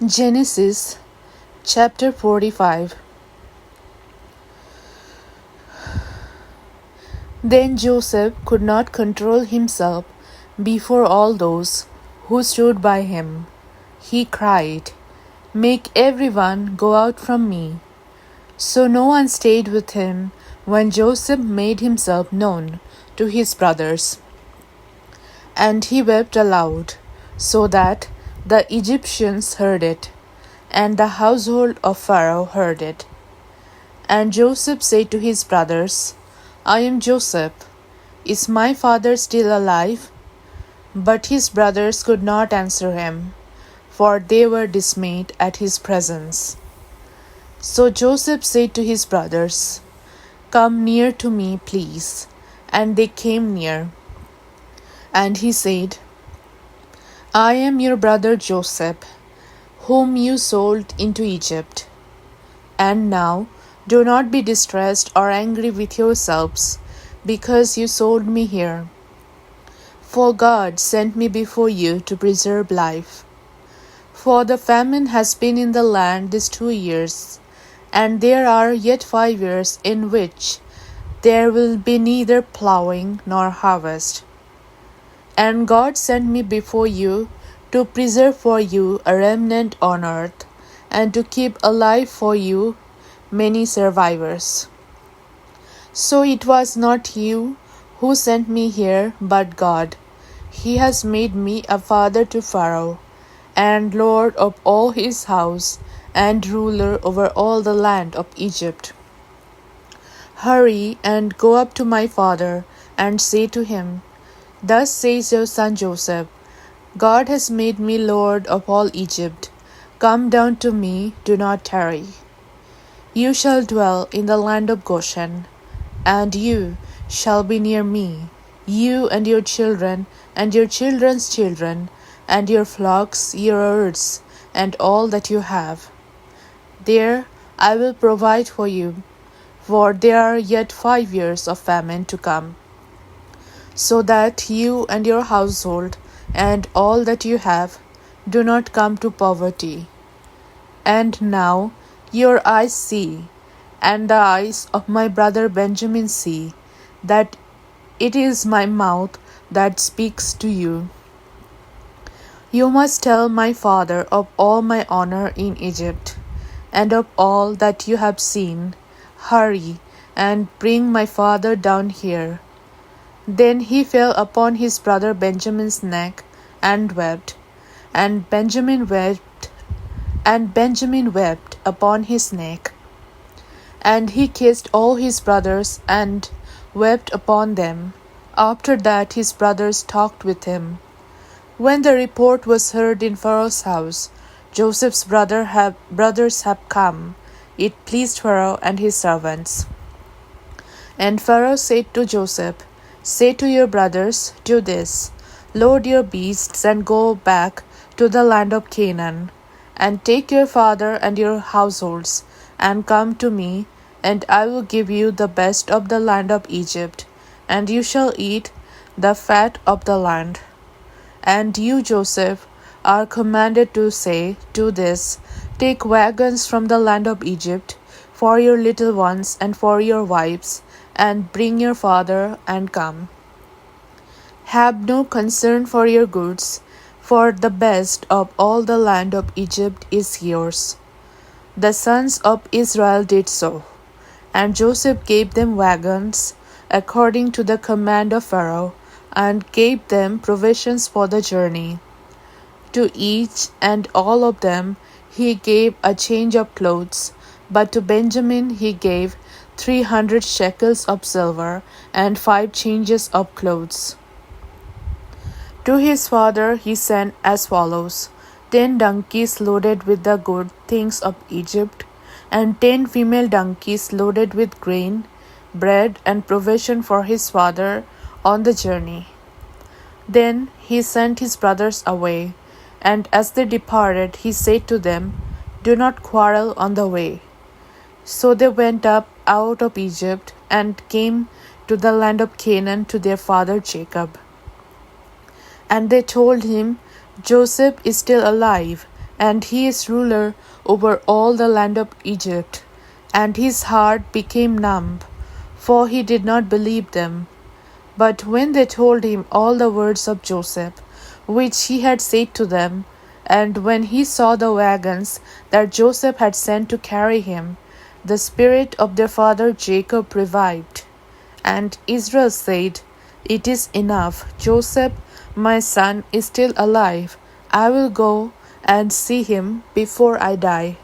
Genesis chapter 45. Then Joseph could not control himself before all those who stood by him. He cried, "Make everyone go out from me." So no one stayed with him when Joseph made himself known to his brothers. And he wept aloud, so that the Egyptians heard it, and the household of Pharaoh heard it. And Joseph said to his brothers, "I am Joseph. Is my father still alive?" But his brothers could not answer him, for they were dismayed at his presence. So Joseph said to his brothers, "Come near to me, please." And they came near. And he said, "I am your brother Joseph, whom you sold into Egypt. And now do not be distressed or angry with yourselves, because you sold me here. For God sent me before you to preserve life. For the famine has been in the land these 2 years, and there are yet 5 years in which there will be neither plowing nor harvest. And God sent me before you to preserve for you a remnant on earth, and to keep alive for you many survivors. So it was not you who sent me here, but God. He has made me a father to Pharaoh, and lord of all his house, and ruler over all the land of Egypt. Hurry and go up to my father, and say to him, 'Thus says your son Joseph, God has made me lord of all Egypt. Come down to me, do not tarry. You shall dwell in the land of Goshen, and you shall be near me, you and your children, and your children's children, and your flocks, your herds, and all that you have. There I will provide for you, for there are yet 5 years of famine to come, so that you and your household, and all that you have, do not come to poverty. And now your eyes see, and the eyes of my brother Benjamin see, that it is my mouth that speaks to you. You must tell my father of all my honor in Egypt, and of all that you have seen. Hurry and bring my father down here." Then he fell upon his brother Benjamin's neck and wept, and Benjamin wept upon his neck. And he kissed all his brothers and wept upon them. After that his brothers talked with him. When the report was heard in Pharaoh's house, Joseph's brothers have come, it pleased Pharaoh and his servants. And Pharaoh said to Joseph, "Say to your brothers, do this, load your beasts and go back to the land of Canaan, and take your father and your households, and come to me, and I will give you the best of the land of Egypt, and you shall eat the fat of the land. And you, Joseph, are commanded to say, do this, take wagons from the land of Egypt for your little ones and for your wives, and bring your father and come. Have no concern for your goods, for the best of all the land of Egypt is yours." The sons of Israel did so, and Joseph gave them wagons according to the command of Pharaoh, and gave them provisions for the journey. To each and all of them he gave a change of clothes, but to Benjamin he gave 300 shekels of silver and 5 changes of clothes. To his father he sent as follows: 10 donkeys loaded with the good things of Egypt, and 10 female donkeys loaded with grain, bread, and provision for his father on the journey. Then he sent his brothers away, and as they departed he said to them, "Do not quarrel on the way." So they went up out of Egypt, and came to the land of Canaan to their father Jacob. And they told him, "Joseph is still alive, and he is ruler over all the land of Egypt. And his heart became numb, for he did not believe them. But when they told him all the words of Joseph, which he had said to them, and when he saw the wagons that Joseph had sent to carry him, the spirit of their father Jacob revived. And Israel said, "It is enough. Joseph, my son, is still alive. I will go and see him before I die."